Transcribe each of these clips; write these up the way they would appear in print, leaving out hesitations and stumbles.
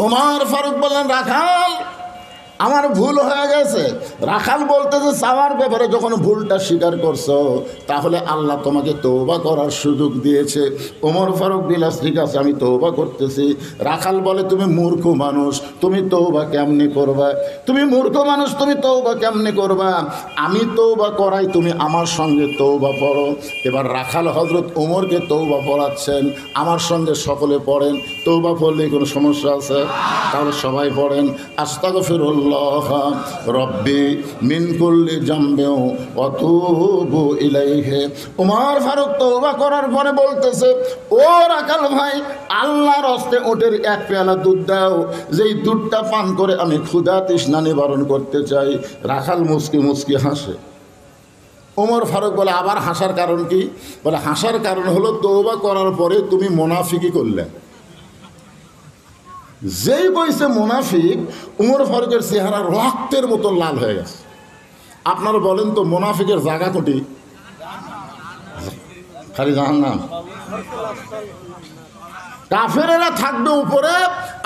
ওমর ফারুক বললেন, রাখাল আমার ভুল হয়ে গেছে। রাখাল বলতেছে, চাওয়ার ব্যাপারে যখন ভুলটা স্বীকার করছো তাহলে আল্লাহ তোমাকে তওবা করার সুযোগ দিয়েছে। ওমর ফারুক বিলাস, ঠিক আছে আমি তওবা করতেছি। রাখাল বলে, তুমি মূর্খ মানুষ, তুমি তওবা কেমনে করবা? তুমি মূর্খ মানুষ, তুমি তওবা কেমনে করবা? আমি তওবা করাই, তুমি আমার সঙ্গে তওবা পড়ো। এবার রাখাল হজরত ওমরকে তওবা পড়াচ্ছেন, আমার সঙ্গে সকলে পড়েন। তওবা পড়লে কোনো সমস্যা আছে? তাহলে সবাই পড়েন, আস্তাগফিরুল্লাহ রব্বি মিন কুল্লি জামবিন ওয়া তুবু ইলাইহি। ওমর ফারুক তওবা করার পরে বলতেছে, ও রাখাল ভাই, আল্লাহর হস্তে ওটের এক পেয়ালা দুধ দাও, যেই দুধটা পান করে আমি ক্ষুধা তৃষ্ণা নিবারণ করতে চাই। রাখাল মুচকি মুচকি হাসে। ওমর ফারুক বলে, আবার হাসার কারণ কি? বলে, হাসার কারণ হলো তওবা করার পরে তুমি মুনাফিকি করলে। যেই বয়সে মুনাফিক, উমর ফারুকের চেহারা রক্তের মতো লাল হয়ে গেছে। আপনারা বলেন তো, মুনাফিকের জায়গা কোটি? খালি জাহান্নাম। কাফেরেরা থাকবে উপরে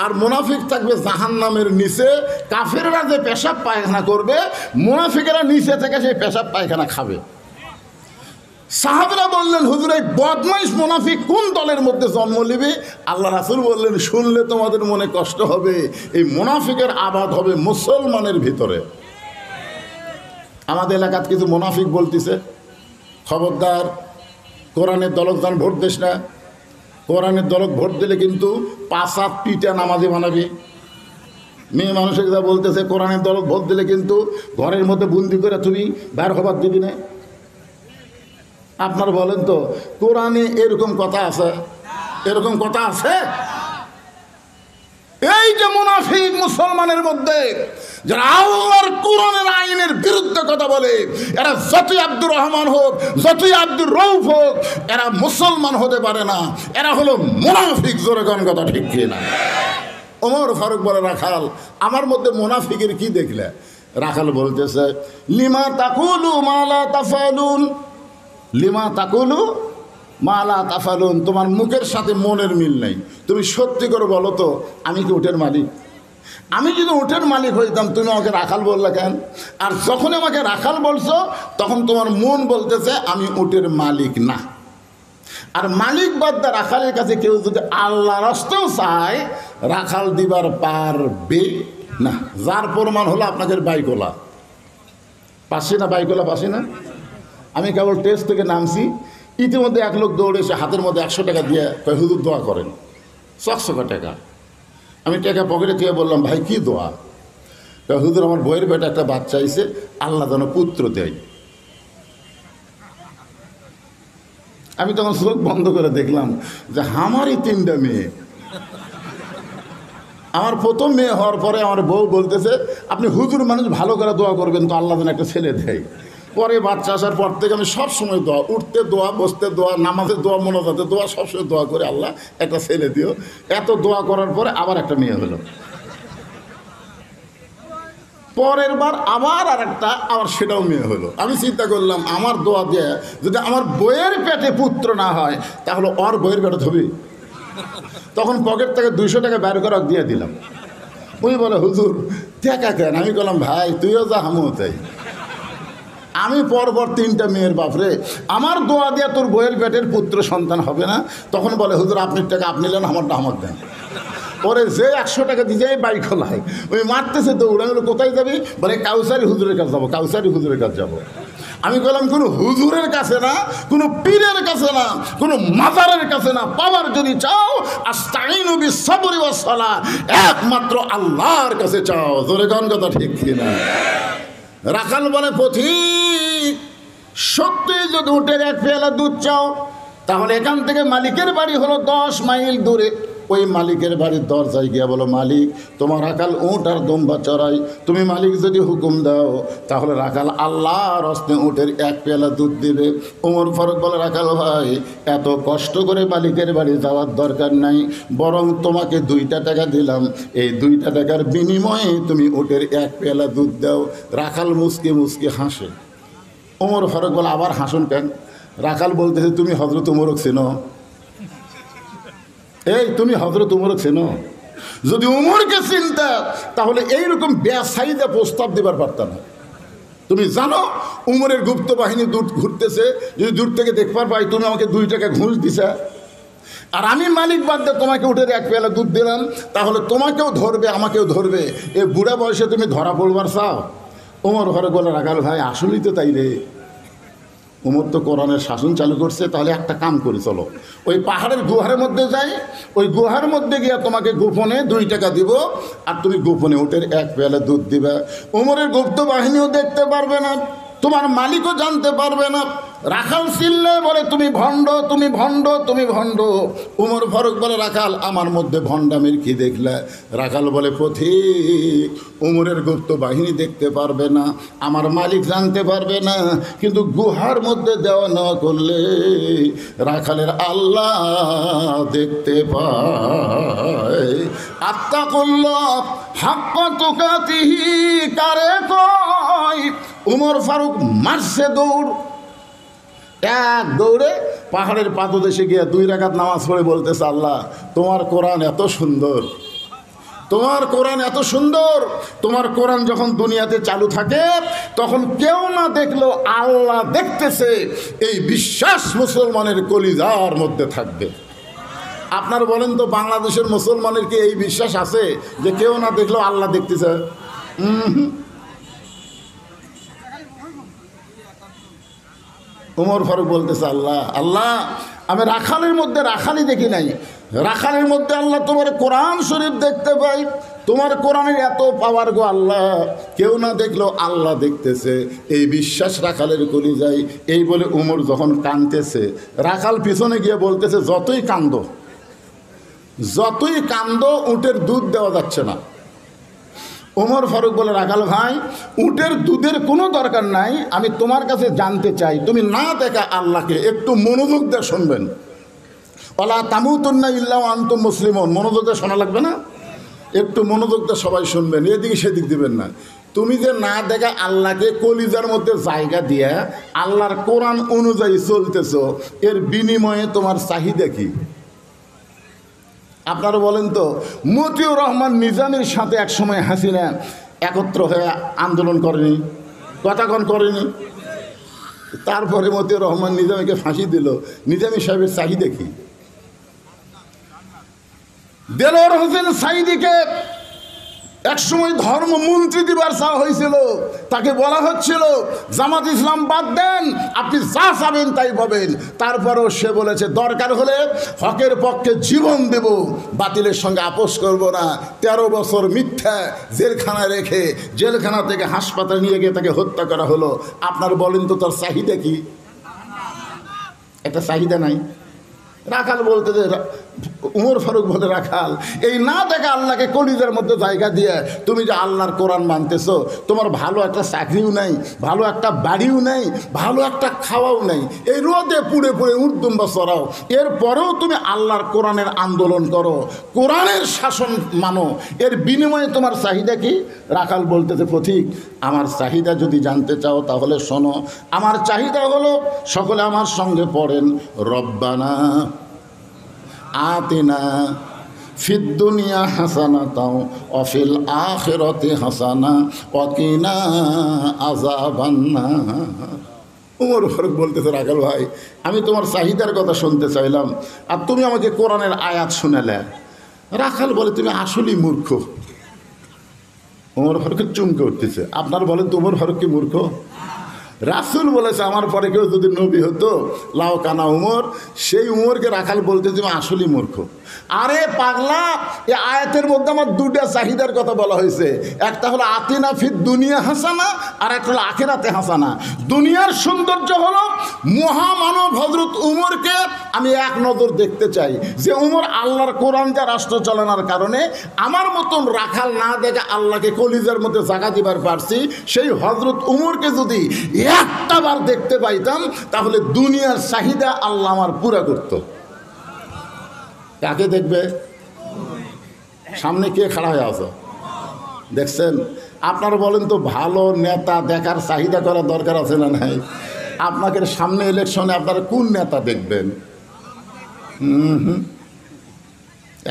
আর মুনাফিক থাকবে জাহান্নামের নিচে। কাফেরেরা যে পেশাব পায়খানা করবে, মুনাফিকেরা নিচে থেকে সেই পেশাব পায়খানা খাবে। সাহাবীরা বললেন, হুজুর এই বদমাইশ মুনাফিক কোন দলের মধ্যে জন্ম নেবে? আল্লাহ রাসূল বললেন, শুনলে তোমাদের মনে কষ্ট হবে, এই মুনাফিকের আবাদ হবে মুসলমানের ভিতরে। আমাদের এলাকাত কিছু মুনাফিক বলতেছে, খবরদার কোরআনের দলক যান ভোট দিস না। কোরআনের দলক ভোট দিলে কিন্তু পাঁচাত পিটা নামাজি বানাবি। মেয়ে মানুষের যা বলতেছে, কোরআনের দলক ভোট দিলে কিন্তু ঘরের মধ্যে বন্দি করে তুমি বের হবার দিবি না। আপনার বলেন তো, কোরআনে এরকম কথা আছে? এরকম কথা আছে? এই যে মুনাফিক মুসলমানের মধ্যে, যারা আল্লাহর কোরআনের আইনের বিরুদ্ধে কথা বলে, এরা যতই আব্দুর রহমান হোক, যতই আব্দুর রউফ হোক, এরা মুসলমান হতে পারে না। এরা হলো মুনাফিক। জোরে কোন কথা ঠিক কি না? ওমর ফারুক বলে, রাখাল আমার মধ্যে মুনাফিকের কি দেখলে? রাখাল বলতেছে, লিমা তাকুলু মা লা তাফালুন। লিমা তাকুলু মা লা তাফালুন, তোমার মুখের সাথে মনের মিল নেই। তুমি সত্যি করে বলো তো, আমি কি উটের মালিক? আমি যদি উটের মালিক হইতাম, তুমি আমাকে রাখাল বললে কেন? আর যখন আমাকে রাখাল বলছো, তখন তোমার মন বলতেছে আমি উটের মালিক না। আর মালিক বাদ দা রাখালের কাছে কেউ যদি আল্লাহ রাস্তাও চায়, রাখাল দিবার পারবে না। যার প্রমাণ হলো আপনাদের বাইকোলা। পাচ্ছি না? বাইকোলা পাচ্ছি না? আমি কেবল টেস্ট থেকে নামছি, ইতিমধ্যে এক লোক দৌড়ে এসে হাতের মধ্যে 100 টাকা দিয়ে কয়, হুজুর দোয়া করেন। 100 টাকা। আমি টাকা পকেটে থেকে বললাম, ভাই কি দোয়া? কয়, হুজুর আমার বইয়ের বেটা একটা বাচ্চা আইছে, আল্লাহ যেন পুত্র দেয়। আমি তখন চোখ বন্ধ করে দেখলাম যে আমারই 3টা মেয়ে। আমার প্রথম মেয়ে হওয়ার পরে আমার বউ বলতেছে, আপনি হুজুর মানুষ, ভালো করে দোয়া করবেন তো আল্লাহ যেন একটা ছেলে দেয়। পরে বাচ্চা আসার পর থেকে আমি সবসময় দোয়া, উঠতে দোয়া, বসতে দোয়া, নামাজে দোয়া, মোনাজাতে দোয়া, সবসময় দোয়া করে, আল্লাহ একটা ছেলে দিও। এত দোয়া করার পরে আবার একটা মেয়ে হলো। পরের বার আবার আর একটা, আবার সেটাও মেয়ে হলো। আমি চিন্তা করলাম, আমার দোয়া দিয়ে যদি আমার বইয়ের পেটে পুত্র না হয়, তাহলে ওর বইয়ের পেটে ধরবে। তখন পকেট থেকে 200 টাকা বের করে দিয়ে দিলাম। উনি বলে, হুজুর টাকা কেন? আমি বললাম, ভাই তুইও যা, আমিও তাই। আমি পরপর 3টা মেয়ের বাপরে, আমার দোয়া দিয়ে তোর বইয়ের পেটের পুত্র সন্তান হবে না। তখন বলে, হুজুর আপনার টাকা আপনি নেন, আমারটা আমার দেন। ওরে যে 100 টাকা দিয়ে বাইক খোলায়, ওই মারতেছে দৌড়ে। বলে, কোথায় যাবি? বলে, কাউসারি হুজুরের কাছে যাবো, কাউসারি হুজুরের কাছে যাবো। আমি বললাম, কোনো হুজুরের কাছে না, কোনো পীরের কাছে না, কোনো মাজারের কাছে না। পাওয়ার যদি চাও, আস্তাইনু বিস-সাবরি ওয়াস-সালাহ, একমাত্র আল্লাহর কাছে চাও। জোরে গান কথা ঠিক কিনা? রাখাল বলে, পথিক সত্যি যদি উটের এক পেয়ালা দুধ চাও, তাহলে এখান থেকে মালিকের বাড়ি হলো 10 মাইল দূরে। ওই মালিকের বাড়ির দরজায় গিয়া বলো, মালিক তোমার রাখাল উট আর দম্বা চড়াই, তুমি মালিক যদি হুকুম দাও তাহলে রাখাল আল্লাহর হস্তে উটের এক পেয়ালা দুধ দিবে। ওমর ফারুক বলে, রাখাল ভাই এত কষ্ট করে মালিকের বাড়ি যাওয়ার দরকার নাই, বরং তোমাকে 2টা টাকা দিলাম, এই 2টা টাকার বিনিময়ে তুমি উটের এক পেয়ালা দুধ দাও। রাখাল মুসকে মুসকে হাসে। ওমর ফারুক বলে, আবার হাসুন কেন? রাখাল বলতেছে, তুমি হযরত উমরক চেনো? এই তুমি হযরত উমরক চেনো? যদি উমরকে চিনতে তাহলে এইরকম বেসাইদে প্রস্তাব দেবার পারত না। তুমি জানো উমরের গুপ্ত বাহিনী দূর ঘুরতেছে, যদি দূর থেকে দেখবার পাই তুমি আমাকে 2 টাকা ঘুষ দিছা, আর আমি মালিক বাদ দিয়ে তোমাকে উঠে 1 পেয়ালা দুধ দিলাম, তাহলে তোমাকেও ধরবে আমাকেও ধরবে। এ বুড়া বয়সে তুমি ধরা পড়বার চাও? উমর ঘরে বলে রাখাল ভাই আসলেই তো তাই রে, উমর তো কোরআনের শাসন চালু করছে, তাহলে একটা কাম করি চলো ওই পাহাড়ের গুহার মধ্যে যাই, ওই গুহার মধ্যে গিয়ে তোমাকে গোপনে 2 টাকা দিব, আর তুমি গোপনে উটের 1 পেয়ালা দুধ দিবে। উমরের গুপ্ত বাহিনীও দেখতে পারবে না, তোমার মালিকও জানতে পারবে না। রাখাল চিল্লে বলে তুমি ভণ্ড, তুমি ভণ্ড, তুমি ভণ্ড। উমর ফারুক বলে রাখাল আমার মধ্যে ভণ্ডামির কি দেখলে? রাখাল বলে পথিক, উমরের গুপ্ত বাহিনী দেখতে পারবে না, আমার মালিক জানতে পারবে না, কিন্তু গুহার মধ্যে দেওয়া নেওয়া করলে রাখালের আল্লাহ দেখতে পায়। আত্তাকুল্লাহ হাক্কা তুকাতিহি কারে কয়? উমর ফারুক মারছে দৌড়, এক দৌড়ে পাহাড়ের পাদদেশে গিয়ে 2 রাকাত নামাজ পড়ে বলতেছে আল্লাহ তোমার কোরআন এত সুন্দর, তোমার কোরআন এত সুন্দর। তোমার কোরআন যখন দুনিয়াতে চালু থাকে তখন কেউ না দেখলেও আল্লাহ দেখতেছে, এই বিশ্বাস মুসলমানের কলিজার মধ্যে থাকবে। আপনার বলেন তো বাংলাদেশের মুসলমানের কি এই বিশ্বাস আছে যে কেউ না দেখলেও আল্লাহ দেখতেছে? উমর ফারুক বলতেছে আল্লাহ আল্লাহ আমি রাখালের মধ্যে রাখালি দেখি নাই, রাখালের মধ্যে আল্লাহ তোমার কোরআন শরীফ দেখতে পাই, তোমার কোরআনের এত পাওয়ার গো আল্লাহ, কেউ না দেখলেও আল্লাহ দেখতেছে, এই বিশ্বাস রাখালের কলিজায়। এই বলে উমর যখন কাঁদতেছে, রাখাল পিছনে গিয়ে বলতেছে যতই কান্দো, যতই কান্দো উটের দুধ দেওয়া যাচ্ছে না। ওমর ফারুক বলে রাখাল ভাই উটের দুধের কোনো দরকার নাই, আমি তোমার কাছে জানতে চাই তুমি না দেখা আল্লাহকে একটু মনোযোগ দিয়ে শুনবেন। ওয়ালা তামুতুন্না ইল্লা ওয়া আনতুম মুসলিমুন, মনোযোগ দিয়ে শোনা লাগবে না, একটু মনোযোগ দিয়ে সবাই শুনবেন, এদিকে সেদিক দিবেন না। তুমি যে না দেখা আল্লাহকে কলিজার মধ্যে জায়গা দিয়ে আল্লাহর কোরআন অনুযায়ী চলতেছো, এর বিনিময়ে তোমার চাহিদা কি? আপনারা বলেন তো, মতিউর রহমান নিজামীর সাথে একসময় হাসিনা একত্র হয়ে আন্দোলন করেনি, কথাক্ষণ করেনি? তারপরে মতিউর রহমান নিজামীকে ফাঁসি দিল, নিজামী সাহেবের চাহিদা কি? দেলোয়ার হোসেন সাইদিকে একসময় ধর্মমন্ত্রী দিবার চাওয়া হয়েছিল, তাকে বলা হচ্ছিল জামাত ইসলাম বাদ দেন, আপনি যা চাবেন তাই পাবেন। তারপরেও সে বলেছে দরকার হলে হকের পক্ষে জীবন দেব, বাতিলের সঙ্গে আপোষ করব না। 13 বছর মিথ্যা জেলখানায় রেখে জেলখানা থেকে হাসপাতালে নিয়ে গিয়ে তাকে হত্যা করা হলো। আপনার বলেন তো তার চাহিদা কি? একটা চাহিদা নাই। রাখাল বলতে যে উমর ফারুক বলে রাখাল এই না দেখা আল্লাহকে কলিজার মধ্যে জায়গা দিয়ে তুমি যে আল্লাহর কোরআন মানতেছো, তোমার ভালো একটা চাকরিও নেই, ভালো একটা বাড়িও নেই, ভালো একটা খাওয়াও নেই, এই রোদে পুড়ে পুড়ে উর্দুম্বা চড়াও, এরপরেও তুমি আল্লাহর কোরআনের আন্দোলন করো, কোরআনের শাসন মানো, এর বিনিময়ে তোমার চাহিদা কি? রাখাল বলতেছে পথিক আমার চাহিদা যদি জানতে চাও তাহলে শোনো, আমার চাহিদা হলো সকলে আমার সঙ্গে পড়েন রব্বানা আতিনা ফিদ দুনিয়া হাসানাতাও ওয়া ফিল আখিরাতি হাসানা ওয়া কিনা আযাবান্নার। উমর ফারুক বলতেছে রাখাল ভাই আমি তোমার চাহিদার কথা শুনতে চাইলাম আর তুমি আমাকে কোরআনের আয়াত শুনালে। রাখাল বলে তুমি আসলেই মূর্খ। উমর ফারুকের চমকে উঠতেছে। আপনার বলেন তো উমর ফারুক কি মূর্খ? রাসূল বলেছে আমার পরে কেউ যদি নবী হতো লাও কানা উমর, সেই উমরকে রাখাল বলতে তুমি আসলেই মূর্খ। আরে পাগলা, এই আয়াতের মধ্যে আমার 2টা চাহিদার কথা বলা হয়েছে, একটা হলো আতিনা ফিদ দুনিয়া হাসানা আর একটা হলো আখিরাতে হাসানা। দুনিয়ার সৌন্দর্য হলো মহামানব হযরত উমরকে আমি এক নজর দেখতে চাই, যে উমর আল্লাহর কোরআন যা রাষ্ট্র চালানোর কারণে আমার মতন রাখাল না দেখে আল্লাহকে কলিজার মধ্যে জায়গা দিবার পারছি, সেই হযরত উমরকে যদি একটা বার দেখতে পাইতাম তাহলে দুনিয়ার চাহিদা আল্লাহ আমার পুরা করত। কাকে দেখবে? সামনে কে খাড়া হয়ে আছে দেখছেন? আপনারা বলেন তো ভালো নেতা দেখার চাহিদা করার দরকার আছে না নাই? আপনাকে সামনে ইলেকশনে আপনারা কোন নেতা দেখবেন?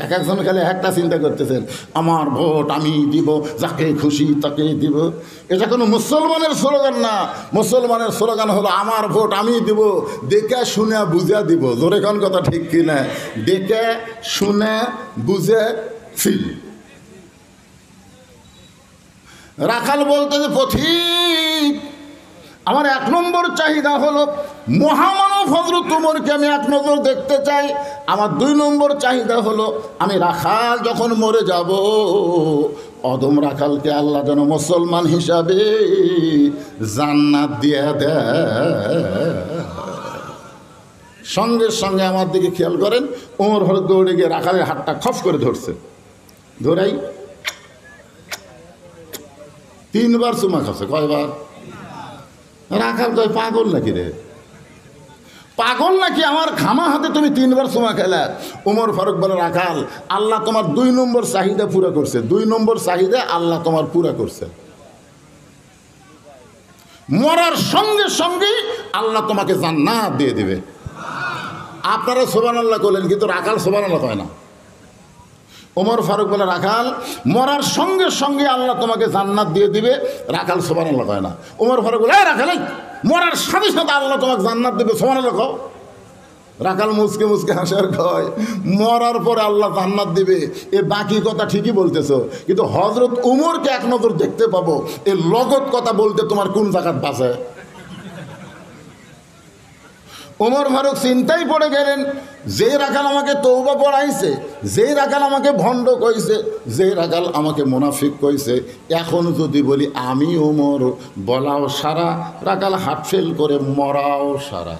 এক একজন খালি একটা চিন্তা করতেছেন, আমার ভোট আমি দিব, যাকে খুশি তাকে দিব। এটা কোনো মুসলমানের স্লোগান না। মুসলমানের স্লোগান হলো আমার ভোট আমি দিব, দেখে শুনে বুঝে দিব। জোরে কোন কথা ঠিক কিনা? দেখে শুনে বুঝে ফিল। রাখাল বলতে যে পথিক, আমার এক নম্বর চাহিদা হলো মহামানব হযরত ওমরকে আমি এক নজর দেখতে চাই। আমার 2 নম্বর চাহিদা হলো আমি রাখাল যখন মরে যাব, অদম রাখালকে আল্লাহ যেন মুসলমান হিসাবে জান্নাত দিয়ে দেয়। সঙ্গে সঙ্গে আমার দিকে খেয়াল করেন, ওমর ফারুক দৌড়ে গিয়ে রাখালের হাতটা খপ করে ধরছে। ধরাই 3 বার চুমা খাচ্ছে। কয়বার? রাখাল কয় পাগল নাকি রে, পাগল নাকি? আমার খামা হাতে তুমি 3 বার চুমা খেলা। ওমর ফারুক বলে, রাখাল আল্লাহ তোমার 2 নম্বর চাহিদা পুরা করছে। 2 নম্বর চাহিদা আল্লাহ তোমার পুরা করছে। মরার সঙ্গে সঙ্গেই আল্লাহ তোমাকে জান্নাত দিয়ে দিবে। আপনারা সুবহানাল্লাহ বলেন, কিন্তু রাখাল সুবহানাল্লাহ কয় না। ওমর ফারুক বলে, রাখাল মরার সঙ্গে সঙ্গে আল্লাহ তোমাকে জান্নাত দিয়ে দিবে। রাখাল সুবহানাল্লাহ কয় না। ওমর ফারুক বলে, রাখাল মরার সাথে সাথে আল্লাহ তোমাকে জান্নাত দেবে, সুবহানাল্লাহ কও। রাখাল মুচকে মুচকে হাসার কয়, মরার পরে আল্লাহ জান্নাত দিবে, এ বাকি কথা ঠিকই বলতেছো, কিন্তু হযরত ওমরকে এক নজর দেখতে পাবো, এ লগত কথা বলতে তোমার কোন জায়গাত বাঁচে? ওমর ফারুক চিন্তায় পড়ে গেলেন, যে রাখাল আমাকে তওবা পড়াইছে, যে রাখাল আমাকে ভণ্ড কইছে, যে রাখাল আমাকে মুনাফিক কইছে, এখন যদি বলি আমি ওমর, বলাও সারা, রাখাল হাত ফেল করে মরাও সারা।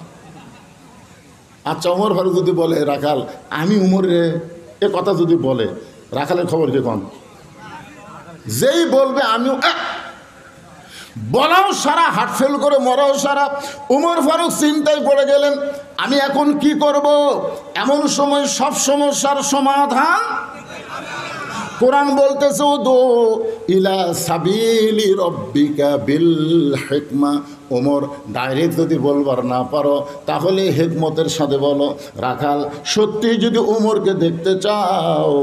আচ্ছা, ওমর ফারুক যদি বলে রাখাল আমি উমরে, এ কথা যদি বলে, রাখালের খবর কে কন? যেই বলবে আমি, বলাও সারা, হাট ফেল করে মরাও সারা। ওমর ফারুক চিন্তায় পড়ে গেলেন, আমি এখন কি করব? এমন সময় সব সমস্যার সমাধান কোরআন বলতেছে, উদু ইলা সাবিলি রব্বিকা বিল হিকমা। ওমর ডাইরেক্ট যদি বলবার না পারো, তাহলে হিকমতের সাথে বলো। রাখাল সত্যি যদি ওমরকে দেখতে চাও,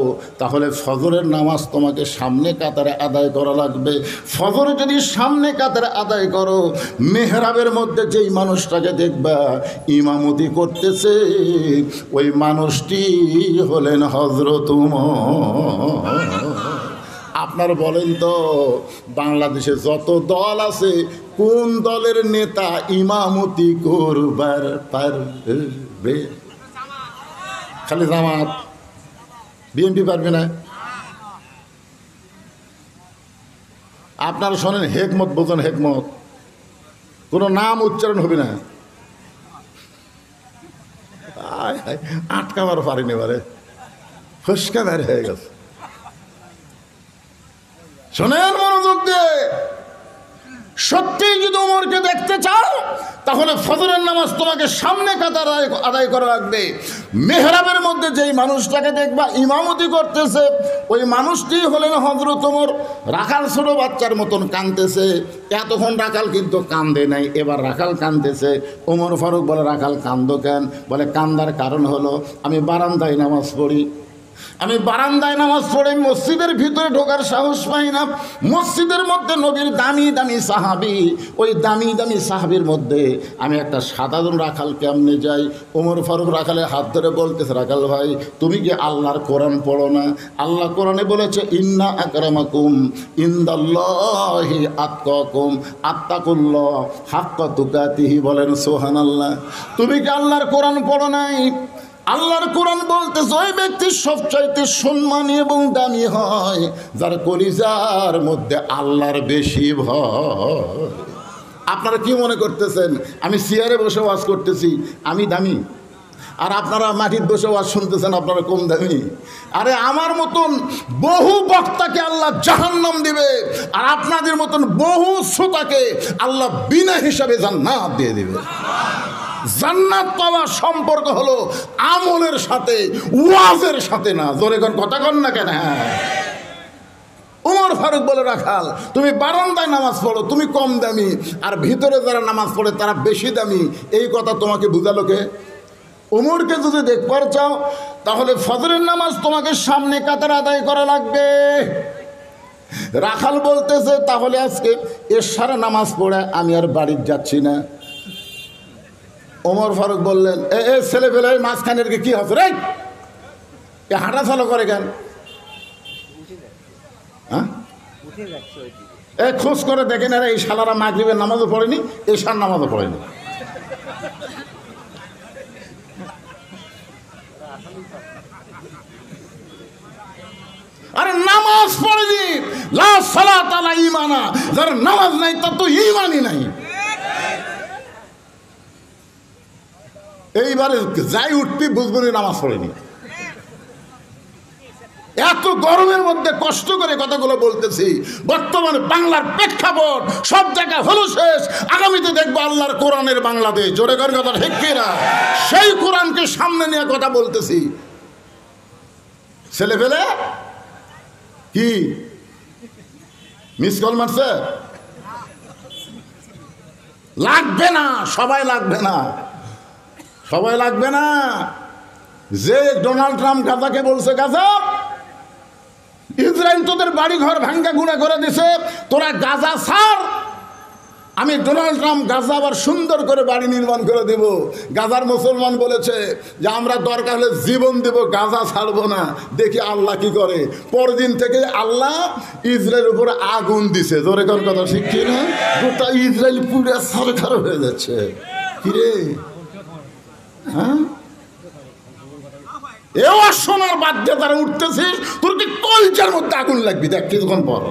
তাহলে ফজরের নামাজ তোমাকে সামনে কাতারে আদায় করা লাগবে। ফজর যদি সামনে কাতারে আদায় করো, মেহরাবের মধ্যে যেই মানুষটাকে দেখবা ইমামতি করতেছে, ওই মানুষটি হলেন হযরত ওমর। আপনার বলেন তো, বাংলাদেশে যত দল আছে, কোন দলের নেতা ইমামতি করবার পারবে? খালি জামাত, বিএনপি পারবে না। আপনারা শোনেন, হেকমত বোঝেন, হেকমত কোনো নাম উচ্চারণ হবে না। আটকাবার পারিনি, এবারে ফুসকা বের হয়ে গেছে। শোনেন মনোযোগ দিয়ে, সত্যি যদি ওমরকে দেখতে চাও, তাহলে ফজরের নামাজ তোমাকে সামনে কাতার আদায় করা লাগবে। মেহরাবের মধ্যে যেই মানুষটাকে দেখবা ইমামতি করতেছে, ওই মানুষটি হলেন হযরত ওমর। রাখাল ছোট বাচ্চার মতন কাঁদতেছে। এতক্ষণ রাখাল কিন্তু কান্দে নাই, এবার রাখাল কাঁদতেছে। ওমর ফারুক বলে, রাখাল কান্দো কেন? বলে, কান্দার কারণ হলো আমি বারান্দায় নামাজ পড়ি। আমি বারান্দায় নামাজ পড়ে মসজিদের ভিতরে ঢোকার সাহস পাই না। মসজিদের মধ্যে নবীর দামি দামি সাহাবি, ওই দামি দামি সাহাবির মধ্যে আমি একটা সাধারণ রাখাল কেমনে যাই? ওমর ফারুক রাখালের হাত ধরে বলতেছে, রাখাল ভাই, তুমি কি আল্লাহর কোরআন পড়ো না? আল্লাহ কোরআনে বলেছে, ইন্না আকরামাকুম ইনদাল্লাহি আতকাকুম, আত্তাকুল্লাহ হাক্কা তুকাতিহি। বলেন সুবহানাল্লাহ। তুমি কি আল্লাহর কোরআন পড়ো নাই? আল্লাহর কোরআন বলতেছে, ওই ব্যক্তি সবচাইতে সম্মানী এবং দামি হয় যার কলিজার মধ্যে আল্লাহর বেশি ভয়। আপনারা কি মনে করতেছেন আমি চেয়ারে বসে ওয়াজ করতেছি, আমি দামি? আর আপনারা মাটির বসে ওয়াজ শুনতেছেন, আপনারা কম দামি? আরে আমার মতন বহু বক্তাকে আল্লাহ জাহান্নাম দিবে, আর আপনাদের মতন বহু শ্রোতাকে আল্লাহ বিনা হিসাবে জান্নাত দিয়ে দিবে। জান্নাত পাওয়ার সম্পর্ক হলো আমলের সাথে, ওয়াজের সাথে না। জোরে কোন কথা কন না কেন? হ্যাঁ। ওমর ফারুক বলে, রাখাল তুমি বারান্দায় নামাজ পড়ো, তুমি কম দামি, আর ভিতরে যারা নামাজ পড়ে তারা বেশি দামি। এই কথা তোমাকে বুঝালো কে? ওমরকে যদি দেখবার চাও তাহলে ফজরের নামাজ তোমাকে সামনে কাতার আদায় করা লাগবে। রাখাল বলতেছে তাহলে আজকে এশার নামাজ পড়ে আমি আর বাড়ি যাচ্ছি না। ওমর ফারুক বললেন, এ ছেলে পেলে মাঝখানের কি হচ্ছে রে, এ হাঁটা চালো করে কেন? হ্যাঁ, এ খোঁজ করে দেখেন এরা এই শালারা মাগরিবের নামাজও পড়েনি, এশার নামাজও পড়েনি। আরে নামাজ পড়েনি, লা সালাত আলা ঈমানা, যার নামাজ নাই তার তো ঈমানই নাই। এইবারে যাই উঠবি বুঝবনি নামাজ পড়েনি। এত গরমের মধ্যে কষ্ট করে কথাগুলো বলতেছি। বর্তমানে বাংলার প্রেক্ষাপট সব জায়গায় হলো শেষ। আগামীতে দেখবো আল্লাহর কোরআনের বাংলাদেশ। জোরে করে কথা ঠিক কিনা? সেই কোরআনকে সামনে নিয়ে কথা বলতেছি। ছেলে ফেলে কি মিস কল মারছে? লাগবে না, সবাই লাগবে না, সবাই লাগবে না। যে ডোনাল্ড ট্রাম্প গাজাকে বলছে, গাজা ইসরায়েল তোদের বাড়ি ঘর ভাঙ্গা গুঁড়া করে দিছে, তোরা গাজা ছাড়। আমি ডোনাল্ড ট্রাম্প গাজা আবার সুন্দর করে বাড়ি নির্মাণ করে দেব। গাজার মুসলমান বলেছে যে আমরা দরকার হলে জীবন দেব, গাজা ছাড়বো না। দেখি আল্লাহ কি করে। পরদিন থেকে আল্লাহ ইসরায়েলের উপরে আগুন দিছে। জোরে কর কথা ঠিক কি না? গোটা ইসরায়েল পুরো সরকার হয়ে যাচ্ছে। কিরে, হ্যাঁ, এও শোনার বাধ্যে তারা উঠতেছিস, তোর কি কলচার মধ্যে আগুন লাগবি। দেখ কিছুক্ষণ পর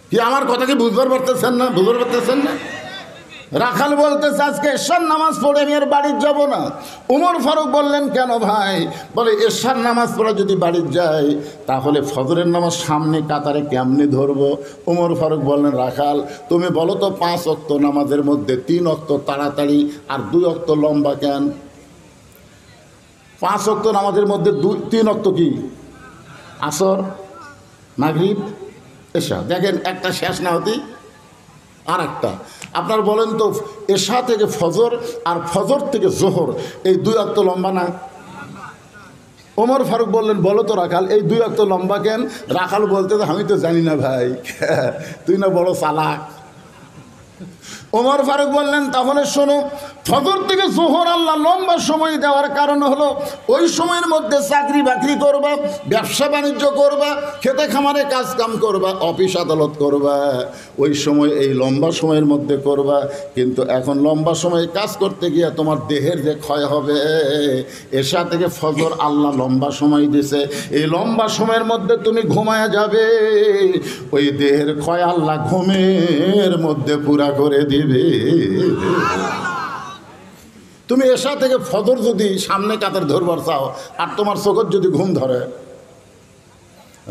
কি আমার কথা কি বুঝবার পারতেছেন না? বুঝবার পারতেছেন না? রাখাল বলতেছে আজকে এশার নামাজ পড়ে আমি আর বাড়ি যাব না। উমর ফারুক বললেন, কেন ভাই? বলে এশার নামাজ পড়ে যদি বাড়ি যাই তাহলে ফজরের নামাজ সামনে কাতারে কেমনে ধরবো? উমর ফারুক বললেন, রাখাল তুমি বলো তো 5 ওয়াক্ত নামাজের মধ্যে 3 ওয়াক্ত তাড়াতাড়ি আর 2 ওয়াক্ত লম্বা কেন? 5 ওয়াক্ত নামাজের মধ্যে 3 ওয়াক্ত কি? আসর, মাগরিব, এশা। দেখেন একটা শেষ না হতেই আর একটা। আপনার বলেন তো এশা থেকে ফজর আর ফজর থেকে জোহর এই 2 ওয়াক্ত লম্বা না? ওমর ফারুক বললেন, বলো তো রাখাল এই 2 ওয়াক্ত লম্বা কেন? রাখাল বলতে আমি তো জানি না ভাই, তুই না বড় চালাক। ওমর ফারুক বললেন, তাহলে শোনো, ফজর থেকে জোহর আল্লাহ লম্বা সময় দেওয়ার কারণ হলো ওই সময়ের মধ্যে চাকরি বাকরি করবা, ব্যবসা বাণিজ্য করবা, খেতে খামারে কাজ কাম করবা, অফিস আদালত করবা। ওই সময় এই লম্বা সময়ের মধ্যে করবা। কিন্তু এখন লম্বা সময়ে কাজ করতে গিয়ে তোমার দেহের যে ক্ষয় হবে। এশা থেকে ফজর আল্লাহ লম্বা সময় দিছে, এই লম্বা সময়ের মধ্যে তুমি ঘুমায়া যাবে। ওই দেহের ক্ষয় আল্লাহ ঘুমের মধ্যে পুরা করে দিবে। তুমি এশা থেকে ফজর যদি সামনে কাতার ধরবার চাও আর তোমার চোখের যদি ঘুম ধরে,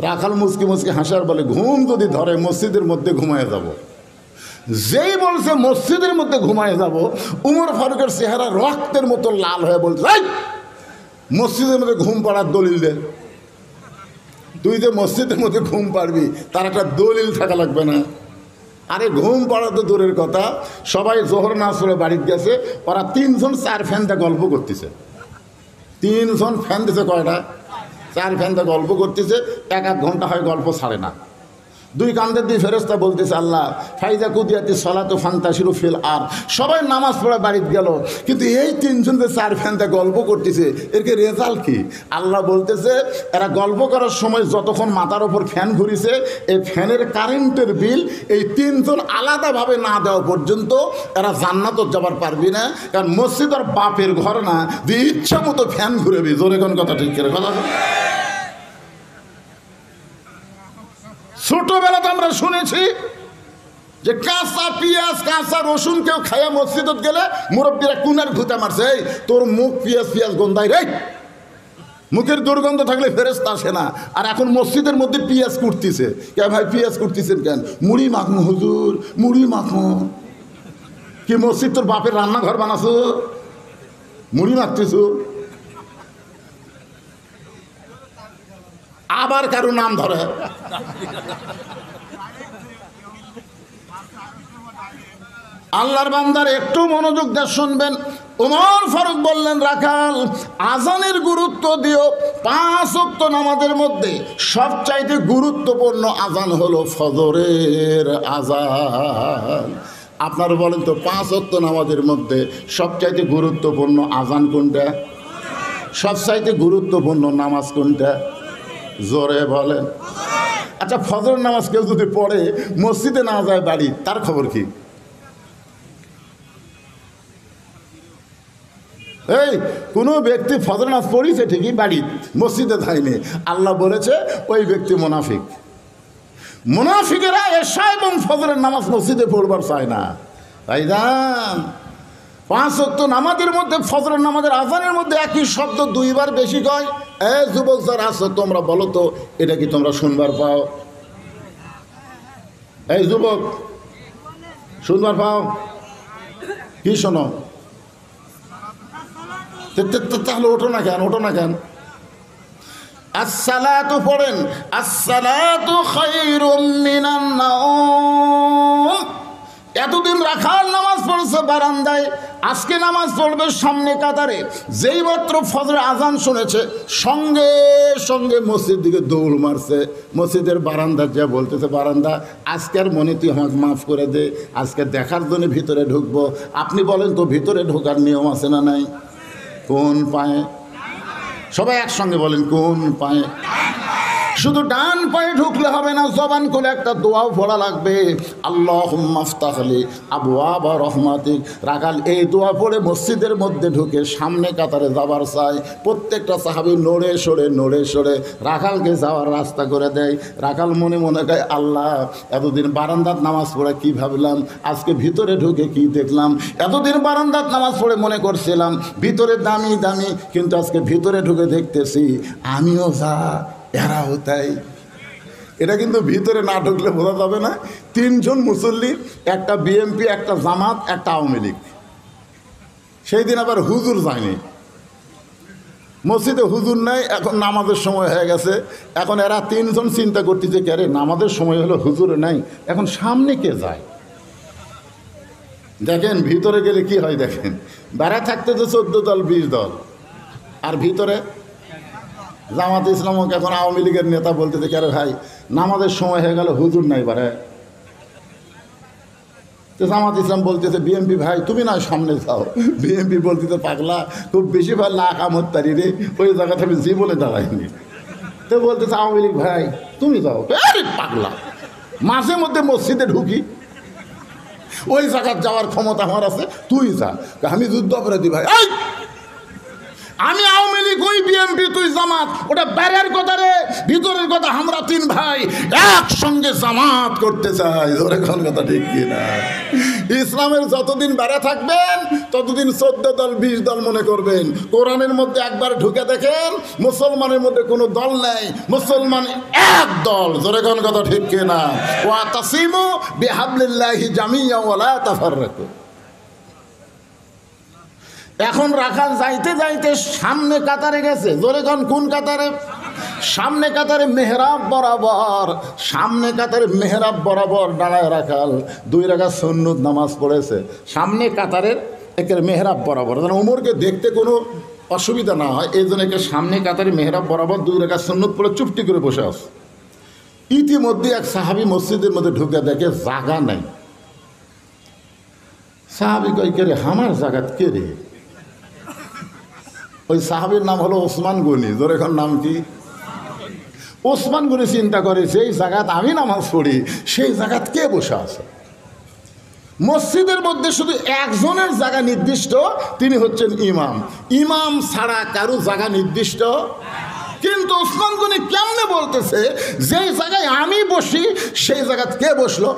রাখাল মুচকি মুচকি হাসার বলে, ঘুম যদি ধরে মসজিদের মধ্যে ঘুমায় যাব। যেই বলছে মসজিদের মধ্যে ঘুমায় যাব, উমর ফারুকের চেহারা রক্তের মতো লাল হয়ে বলছে, মসজিদের মধ্যে ঘুম পাড়ার দলিল দে। তুই যে মসজিদের মধ্যে ঘুম পারবি তার একটা দলিল থাকা লাগবে না? আরে ঘুম পড়া তো দূরের কথা, সবাই জোহর নামাজ পড়ে বাড়িতে গেছে, ওরা 3 জন 4 ফ্যানটা গল্প করতেছে। 3 জন ফ্যান দিছে কয়টা? 4 ফ্যানটা গল্প করতেছে। 1-1 ঘন্টা হয় গল্প ছাড়ে না। 2 কান্দের দিয়ে ফেরেশতা বলতেছে, আল্লাহ ফাইজা কুদিয়াতি সলাতু ফান্তাশিরু ফিল আর। সবাই নামাজ পড়ে বাড়িতে গেল, কিন্তু এই 3 জন যে 4 ফ্যানটা গল্প করতেছে এর কি রেজাল্ট কি? আল্লাহ বলতেছে, এরা গল্প করার সময় যতক্ষণ মাথার ওপর ফ্যান ঘুরিছে এই ফ্যানের কারেন্টের বিল এই 3 জন আলাদাভাবে না দেওয়া পর্যন্ত এরা জান্নাত যাবার পারবি না। কারণ মসজিদ আর বাপের ঘর না যে ইচ্ছা মতো ফ্যান ঘুরেবি। জোরে কোন কথা ঠিক করে কথা। ছোটবেলাতে আমরা শুনেছি যে কাঁচা পেঁয়াজ কাঁচা রসুন কেউ খাইয়া মসজিদত গেলে মুরব্বীরা কুনার ঘুতে মারছে, এই তোর মুখ পেঁয়াজ গন্ধাই রে। মুখের দুর্গন্ধ থাকলে ফেরেশতা আসে না। আর এখন মসজিদের মধ্যে পেঁয়াজ কুটতিছে। কে ভাই পেঁয়াজ কুটতিছেন কেন? মুড়ি মাখমু হুজুর, মুড়ি মাখমু। কি মসজিদ তোর বাপের রান্নাঘর বানাছো? মুড়ি মাখতেছো? আবার কারো নাম ধরে। আল্লাহর বান্দার একটু মনোযোগ দিয়ে শুনবেন। ওমর ফারুক বললেন, রাখাল আজানের গুরুত্ব দিও। 5 ওয়াক্ত নামাজের মধ্যে সবচাইতে গুরুত্বপূর্ণ আজান হলো ফজরের আজান। আপনারা বলেন তো 5 ওয়াক্ত নামাজের মধ্যে সবচাইতে গুরুত্বপূর্ণ আজান কোনটা? সবচাইতে গুরুত্বপূর্ণ নামাজ কোনটা? জোরে বলেন। আচ্ছা, ফজরের নামাজ কেউ যদি পড়ে মসজিদে না যায় বাড়ি, তার খবর কি? এই কোনো ব্যক্তি ফজর নামাজ পড়িছে ঠিকই, বাড়ি মসজিদে যায়নি, আল্লাহ বলেছে ওই ব্যক্তি মুনাফিক। মুনাফিকেরা এশা এবং ফজরের নামাজ মসজিদে পড়বার চায় না। ভাইজান, 5 ওয়াক্ত নামাজের মধ্যে ফজরের নামাজের আজানের মধ্যে একই শব্দ 2 বার বেশি কয়। যুবক যারা আছো তোমরা বলো তো, এটা কি তোমরা শুনবার পাও? এই যুবক, শুনবার পাও? কি শোনো? তাহলে ওঠো না কেন? ওঠো না কেন? আসসালাতু পড়েন, আসসালাতু খায়রুম মিনান নাওম। এতদিন রাখাল নামাজ পড়ছে বারান্দায়, আজকে নামাজ পড়বে সামনে কাতারে। যেই মাত্র ফজর আজান শুনেছে সঙ্গে সঙ্গে মসজিদ দিকে দৌড় মারছে। মসজিদের বারান্দা যা বলতেছে, বারান্দা আজকের মনে তুই আমাকে মাফ করে দে, আজকে দেখার জন্য ভিতরে ঢুকবো। আপনি বলেন তো ভিতরে ঢোকার নিয়ম আছে না নাই? কোন পায়ে? সবাই একসঙ্গে বলেন, কোন পায়ে? শুধু ডান পায়ে ঢুকলে হবে না, জবান খুলে একটা দোয়াও পড়া লাগবে। আল্লাহুম্মা আফতাহ লি আবওয়াবা রাহমাতিক। রাখাল এই দোয়া পড়ে মসজিদের মধ্যে ঢুকে সামনে কাতারে যাবার চায়। প্রত্যেকটা সাহাবী নড়ে সরে রাখালকে যাওয়ার রাস্তা করে দেয়। রাখাল মনে মনে কয়, আল্লাহ এতদিন বারান্দাত নামাজ পড়ে কি ভাবলাম, আজকে ভিতরে ঢুকে কি দেখলাম। এতদিন বারান্দাত নামাজ পড়ে মনে করছিলাম ভিতরে দামি দামি, কিন্তু আজকে ভিতরে ঢুকে দেখতেছি আমিও যা এরাও তাই। এটা কিন্তু ভিতরে না ঢুকলে বোঝা যাবে না। 3 জন মুসল্লি, একটা বিএনপি, একটা জামাত, একটা আওয়ামী লীগ। সেই দিন আবার হুজুর যায়নি মসজিদে, হুজুর নাই। এখন নামাজের সময় হয়ে গেছে। এখন এরা 3 জন চিন্তা করতেছে, কে রে নামাজের সময় হলো, হুজুর নাই, এখন সামনে কে যায়? দেখেন ভিতরে গেলে কি হয়, দেখেন বেড়া থাকতে তো 14 দল 20 দল, আর ভিতরে জামাত ইসলামক এখন আওয়ামী লীগের নেতা বলতেছে, কে রে ভাই নামাজের সময় হয়ে গেল, হুজুর নাই বারে। তো জামাত ইসলাম বলতেছে, বিএনপি ভাই তুমি না সামনে যাও। বিএনপি বলতেছে, পাগলা খুব বেশি ভাই লাখ আমত্তারি রে, ওই জায়গাতে আমি জীবনে দাঁড়াইনি। তো বলতেছে আওয়ামী লীগ ভাই তুমি যাও। আরে পাগলা, মাঝে মধ্যে মসজিদে ঢুকি, ওই জায়গায় যাওয়ার ক্ষমতা আমার আছে, তুই যা। আমি যুদ্ধ অপরাধী ভাই, আমি আওয়ামী লীগ, ওই বিএনপি, তুই জামাত। ওটা বাইরের কথা রে, ভিতরের কথা। আমরা 3 ভাই একসঙ্গে জামাত করতে চাই। ওরে কোন কথা ঠিক কিনা? ইসলামের যতদিন বেড়া থাকবেন ততদিন 14 দল 20 দল মনে করবেন। কোরআনের মধ্যে একবার ঢুকে দেখেন, মুসলমানের মধ্যে কোনো দল নেই, মুসলমান এক দল। জোরে কোন কথা ঠিক কিনা? ওয়া তাসিমু বিহাবলিল্লাহি জামিয়া ওয়া লা তাফাররাকু। এখন রাখাল যাইতে যাইতে সামনে কাতারে গেছে। জোরে কোন কাতারে? সামনে কাতারে মেহরাব বরাবর, সামনে কাতারে মেহরাব বরাবর দাঁড়ায় রাখাল 2 রাকাত সুন্নত নামাজ পড়েছে সামনে কাতারের একের মেহরাব বরাবর, যেন উমরকে দেখতে কোনো অসুবিধা না হয়। এই জন্য একে সামনে কাতারে মেহরাব বরাবর 2 রাকাত সুন্নত পড়ে চুপটি করে বসে আছে। ইতিমধ্যে এক সাহাবি মসজিদের মধ্যে ঢুকে দেখে জায়গা নাই। সাহাবি কই, কে রে আমার জায়গাত কে রে? ওই সাহাবীর নাম হলো ওসমান গনি। জোরে এখন নাম কি? ওসমান গনি চিন্তা করে, সেই জায়গাত আমি নামাজ পড়ি, সেই জায়গাত কে বসে আছে? মসজিদের মধ্যে শুধু একজনের জায়গা নির্দিষ্ট, তিনি হচ্ছেন ইমাম। ইমাম ছাড়া কারো জায়গা নির্দিষ্ট। কিন্তু ওসমান গনি কেমনে বলতেছে, যেই জায়গায় আমি বসি সেই জায়গাত কে বসলো?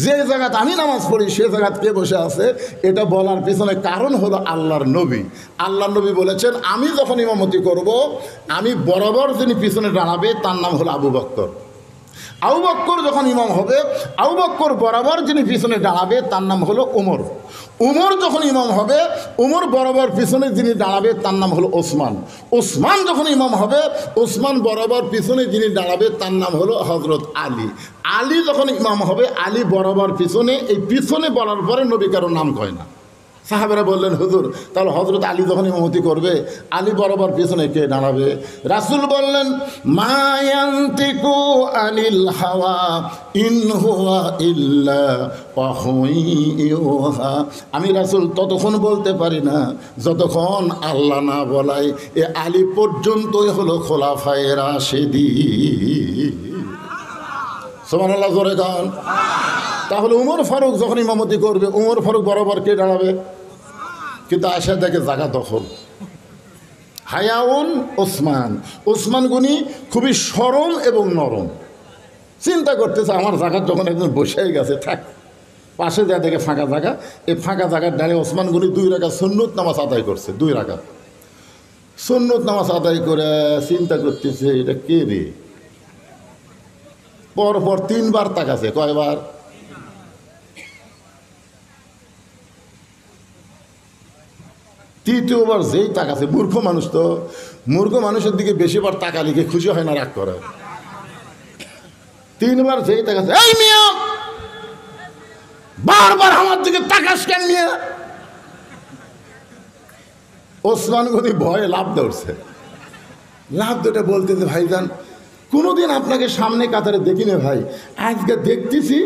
যে জায়গাতে আমি নামাজ পড়ি সে জায়গাতে কে বসে আছে? এটা বলার পিছনে কারণ হলো আল্লাহর নবী। আল্লাহর নবী বলেছেন, আমি যখন ইমামতি করব, আমি বরাবর যিনি পিছনে দাঁড়াবে তার নাম হলো আবু বকর। আবু বকর যখন ইমাম হবে, আবু বকর বরাবর যিনি পিছনে দাঁড়াবে তার নাম হলো ওমর। ওমর যখন ইমাম হবে, ওমর বরাবর পিছনে যিনি দাঁড়াবে তার নাম হলো ওসমান। ওসমান যখন ইমাম হবে, ওসমান বরাবর পিছনে যিনি দাঁড়াবে তার নাম হলো হজরত আলী। আলী যখন ইমাম হবে, আলী বরাবর পিছনে, এই পিছনে বলার পরে নবী কারো নাম কয় না। সাহাবেরা বললেন, হুজুর তাহলে হজরত আলী যখন ইমামতি করবে, আলী বরাবর পিছনে কে দাঁড়াবে? রাসূল বললেন, মা ইয়ান্তিকু আনিল হাওয়া ইন হুয়া ইল্লা ওয়াহয়ুন ইউহা। আমি রাসূল ততক্ষণ বলতে পারি না যতক্ষণ আল্লাহ না বলায়। এ আলী পর্যন্তই হলো খোলাফায়ে রাশেদিন। সুবহানাল্লাহ, জোরে গান। তাহলে উমর ফারুক যখন ইমামতি করবে, উমর ফারুক বরাবর কে দাঁড়াবে? কিন্তু আয়সা দেখে জায়গা দখল। হায়াউন ওসমান, ওসমান গনি খুবই সরম এবং নরম। চিন্তা করতেছে আমার জায়গা যখন একজন বসে গেছে, থাক পাশে যা দেখে ফাঁকা জায়গা, এই ফাঁকা জায়গার দাঁড়িয়ে ওসমান গনি 2 রাকাত সুন্নত নামাজ আদায় করছে। 2 রাকাত সুন্নত নামাজ আদায় করে চিন্তা করতেছে, এটা কে রে? পরপর 3 বার তাকাছে। কয়বার? তৃতীয়বার যেই তাকাছে, মূর্খ মানুষ তো, মূর্খ মানুষের দিকে বেশিবার তাকালে কি খুশি হয় না রাগ করে? 3 বার যেই তাকাছে, এই মিয়া বারবার আমার দিকে তাকাস কেন মিয়া? ওসমান গনি ভয়ে লাফ দৌড়ছে। লাফ দৌড়ে বলতেছে, ভাইজান কোনোদিন আপনাকে সামনে কাতারে দেখি না ভাই, আজকে দেখতেছি,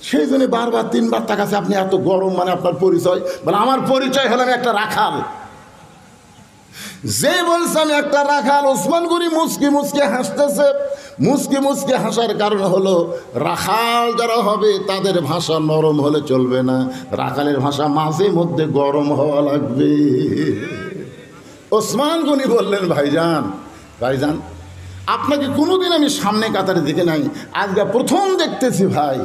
সেই জন্য বারবার 3 বার তাকাছে। আপনি এত গরম, মানে আপনার পরিচয়? বলে আমার পরিচয় হলাম একটা রাখাল। যে বলছে আমি একটা রাখাল, ওসমান গনি মুচকি মুচকি হাসতেছে। মুচকি মুচকি হাসার কারণ হলো, রাখাল যারা হবে তাদের ভাষা নরম হলে চলবে না, রাখালের ভাষা মাঝে মধ্যে গরম হওয়া লাগবে। ওসমান গনি বললেন, ভাইজান ভাইজান আপনাকে কোনোদিন আমি সামনে কাতারে দেখে নাই, আজকে প্রথম দেখতেছি ভাই,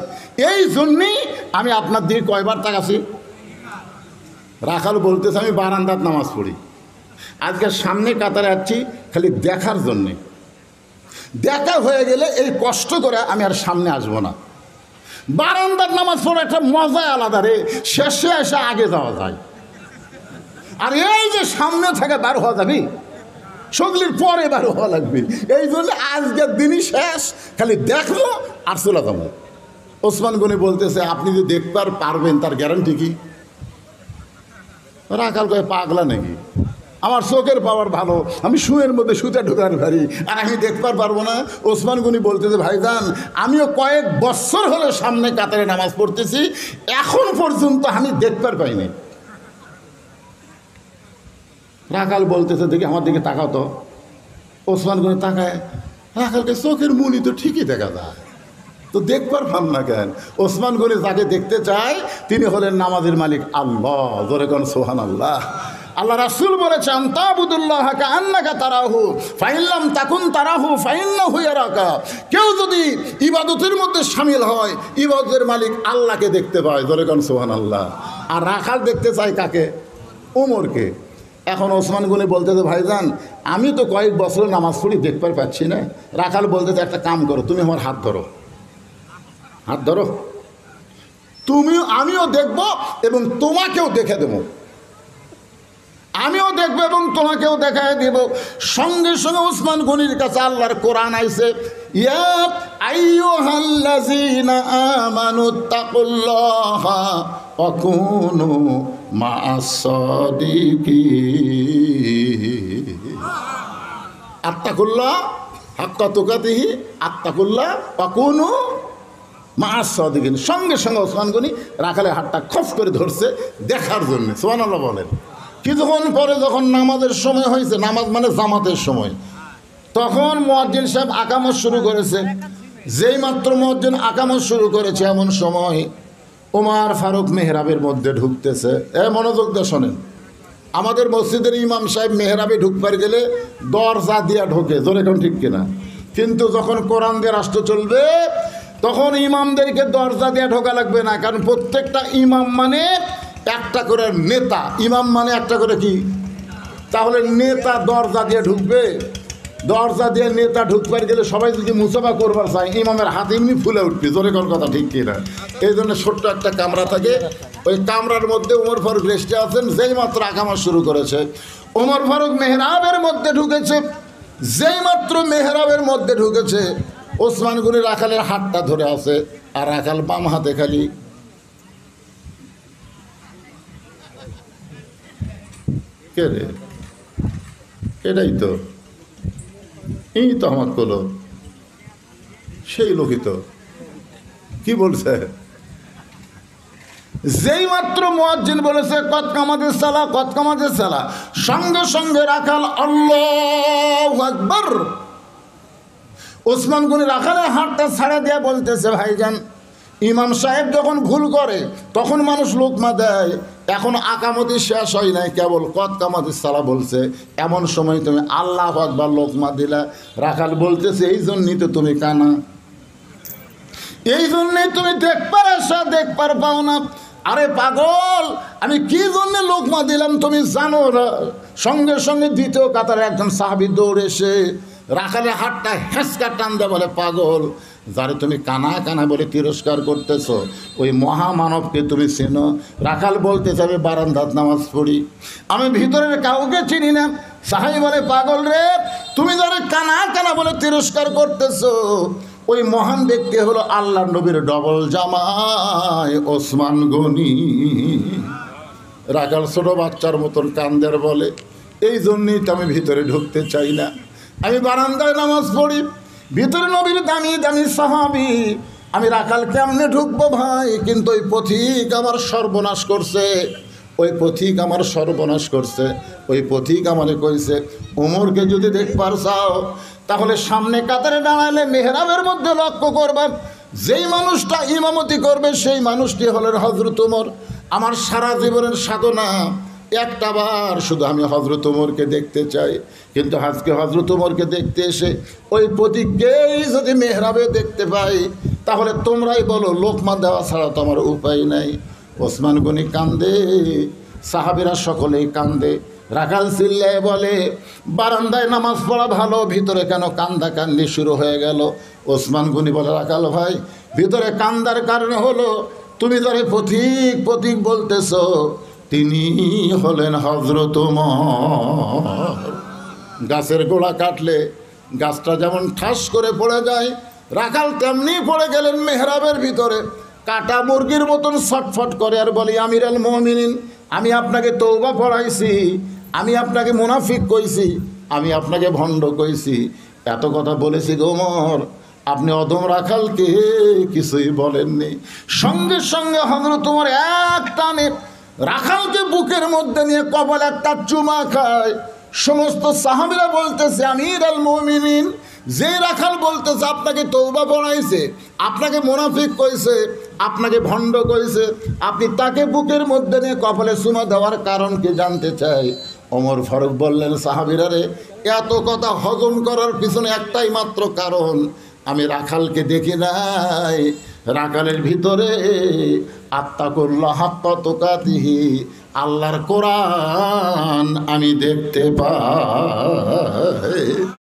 এই জন্যেই আমি আপনার দিকে কয়বার তাকাছি। রাখাল বলতেছে, আমি বারান্দার নামাজ পড়ি, আজকে সামনে কাতারে আসছি খালি দেখার জন্যে। দেখা হয়ে গেলে এই কষ্ট করে আমি আর সামনে আসবো না। বারান্দার নামাজ পড়া একটা মজাই আলাদা রে, শেষে এসে আগে যাওয়া যায়। আর এই যে সামনে থেকে বার হওয়া যাবি, সগলির পরে বার হওয়া লাগবে। এই জন্য আজকের দিনই শেষ, খালি দেখবো আর চলে যাবো। ওসমান গনি বলতেছে, আপনি যদি দেখবার পারবেন তার গ্যারান্টি কি? রাখাল কয়, পাগলা নাকি? আমার চোখের পাওয়ার ভালো, আমি শুয়ের মধ্যে শুতে ঢোকার পারি, আর আমি দেখবার পারবো না? ওসমান গনি বলতেছে, ভাইজান আমিও কয়েক বছর হলো সামনে কাতারে নামাজ পড়তেছি, এখন পর্যন্ত আমি দেখবার পাইনি। রাখাল বলতেছে, দেখি আমার দিকে তাকাও তো। ওসমান গনি তাকায়, রাখালকে চোখের মুনি তো ঠিকই দেখা যায়, তো দেখবার পান না কেন? ওসমান গনি যাকে দেখতে চায় তিনি হলেন নামাজের মালিক আল্লাহ। জোরে কোন সুবহানাল্লাহ। আল্লাহ রাসূল বলেছেন, তাবুদুল্লাহ কাআন্নাকা তারাহু ফাইল্লাম তাকুন তারাহু ফাইন্নাহু ইয়ারাকা। কেউ যদি ইবাদতের মধ্যে শামিল হয়, ইবাদতের মালিক আল্লাহকে দেখতে পায়। জোরে কোন সুবহানাল্লাহ। আর রাখাল দেখতে চায় কাকে? ওমরকে। এখন ওসমান গনি বলতেছে, ভাইজান আমি তো কয়েক বছর নামাজ পড়ি, দেখবার পাচ্ছি না। রাখাল বলতেছে, একটা কাম করো, তুমি আমার হাত ধরো, হাত ধরো, আমিও দেখব এবং তোমাকেও দেখে দেব, আমিও দেখবো এবং তোমাকেও দেখায় দেব। সঙ্গে সঙ্গে ওসমান গনির কাছে আল্লাহর কোরআন আইছে, ইয়া আইয়ুহাল্লাযীনা আমানুত্তাকুল্লাহা ওয়া কুনু মা'আস সাদিকিন। আত্তাকুল্লাহ হাক্কা তুকাতিহি, আত্তাকুল্লাহ ওয়া কুনু মা'আস সাদিকিন। সঙ্গে সঙ্গে ওসমান গনি রাখালের হাতটা খপ করে ধরছে দেখার জন্য। সুবহানাল্লাহ বলেন। কিছুক্ষণ পরে যখন নামাজের সময় হয়েছে, নামাজ মানে জামাতের সময়, তখন মুয়াজ্জিন সাহেব আকামত শুরু করেছে। যেই মাত্র মুয়াজ্জিন আকামত শুরু করেছে, এমন সময় ওমর ফারুক মেহরাবের মধ্যে ঢুকতেছে। মনোযোগ দিয়ে শোনেন, আমাদের মসজিদের ইমাম সাহেব মেহরাবে ঢুকবার গেলে দরজা দিয়া ঢোকে, জোরে কোন ঠিক কিনা? কিন্তু যখন কোরআন দিয়ে রাষ্ট্র চলবে, তখন ইমামদেরকে দরজা দিয়ে ঢোকা লাগবে না, কারণ প্রত্যেকটা ইমাম মানে একটা করে নেতা। ইমাম মানে একটা করে কি? তাহলে নেতা দরজা দিয়ে ঢুকবে, দরজা দিয়ে নেতা ঢুকবার গেলে সবাই যদি মুসাফা করবার চায় ইমামের হাত এমনি ফুলে উঠবে, জোরে কোন কথা ঠিক কিনা। এই জন্য ছোট্ট একটা কামরা থাকে, ওই কামরার মধ্যে ওমর ফারুক রেস্টে আছেন। যেই মাত্র আকামা শুরু করেছে ওমর ফারুক মেহরাবের মধ্যে ঢুকেছে, যেই মাত্র মেহরাবের মধ্যে ঢুকেছে ওসমান গনি রাখালের হাতটা ধরে আছে, আর রাখাল বাম হাতে খালি কে রে, এটাই তো এই তো আমার কলো সেই লোকিত কি বলছে, যেই মাত্র মুয়াজ্জিন বলেছে কদ কামাতিস সালাহ, কদ কামাতিস সালাহ, সঙ্গে সঙ্গে রাখাল আল্লাহু আকবার। ওসমান গনি রাখালের হাতটা ছাড়া দিয়ে বলতেছে, ভাইজান ইমাম সাহেব যখন ভুল করে তখন মানুষ লোকমা দেয়, এখন আকামতি শেষ হয় নাই, কেবল কদ কামাতিস সালাহ বলছে, এমন সময় তুমি আল্লাহু আকবার লোকমা দিলা। রাখাল বলতেছে, এই জন্যই তো তুমি কানা, এই জন্যই তুমি দেখবার আশা দেখবার পাও না। আরে পাগল, আমি কি জন্য লোকমা দিলাম তুমি জানো না? সঙ্গে সঙ্গে দ্বিতীয় কাতারে একজন সাহাবী দৌড়ে এসে রাখালের হাতটা হেঁচকা টান দেয়, বলে পাগল, যারে তুমি কানা কানা বলে তিরস্কার করতেছো ওই মহামানবকে তুমি চেনো? রাখাল বলতে যাবে বারান্দাত নামাজ পড়ি, আমি ভিতরের কাউকে চিনি না। সাহাবী বলে, পাগল রে, তুমি যারে কানা কানা বলে তিরস্কার করতেছো ওই মহান ব্যক্তি হলো আল্লাহ নবীর ডবল জামাই ওসমান গনি। রাখাল ছোট বাচ্চার মতন কান্দের বলে, এই জন্যই তো আমি ভিতরে ঢুকতে চাই না, আমি বারান্দায় নামাজ পড়ি, ভিতরে নবীর দামি দামি সাহাবী, আমি রাখাল কেমনে ঢুকবো ভাই? কিন্তু ওই পথিক আমার সর্বনাশ করছে, ওই পথিক আমার সর্বনাশ করছে। ওই পথিক আমারে কইছে, ওমরকে যদি দেখবার চাও তাহলে সামনে কাতারে দাঁড়ালে মেহরাবের মধ্যে লক্ষ্য করবা, যেই মানুষটা ইমামতি করবে সেই মানুষটি হলেন হযরত ওমর। আমার সারা জীবনের সাধনা একটা বার শুধু আমি হযরত ওমরকে দেখতে চাই, কিন্তু আজকে হযরত ওমরকে দেখতে এসে ওই প্রতীককেই যদি মেহরাবে দেখতে পাই তাহলে তোমরাই বলো লোকমা দেওয়া ছাড়া তো আমার উপায় নাই। ওসমান গনি কান্দে, সাহাবীরা সকলেই কান্দে। রাখাল চিল্লায় বলে, বারান্দায় নামাজ পড়া ভালো, ভিতরে কেন কান্দা কান্দি শুরু হয়ে গেল? ওসমান গনি বলে, রাখাল ভাই, ভিতরে কান্দার কারণ হলো তুমি যারে পথিক পথিক বলতেছ তিনি হলেন হযরত ওমর। গাছের গোড়া কাটলে গাছটা যেমন ঠাস করে পড়ে যায়, রাখাল তেমনি পড়ে গেলেন মেহরাবের ভিতরে, কাটা মুরগির মতন ছটফট করে আর বলি, আমিরুল মুমিনিন, আমি আপনাকে তওবা পড়াইছি, আমি আপনাকে মুনাফিক কইছি, আমি আপনাকে ভণ্ড কইছি, এত কথা বলেছি গো ওমর, আপনি অদম রাখালকে কিছুই বলেননি। সঙ্গে সঙ্গে হযরত ওমর এক টানে রাখালকে বুকের মধ্যে নিয়ে কপালে একটা চুমা খায়। সমস্ত সাহাবীরা বলতেছে, আমিরুল মুমিনিন, যে রাখাল বলতেছে আপনাকে তওবা পড়াইছে, আপনাকে মুনাফিক কইছে, আপনাকে ভণ্ড কইছে, আপনি তাকে বুকের মধ্যে নিয়ে কপালে চুমা দেওয়ার কারণ কি জানতে চাই? ওমর ফারুক বললেন, সাহাবীরা রে, এত কথা হজম করার পিছনে একটাই মাত্র কারণ, আমি রাখালকে দেখি নাই, রাখালের ভিতরে আত্তাকুল্লাহ হাক্কা তুকাতিহি, আল্লাহর কোরআন আমি দেখতে পাই।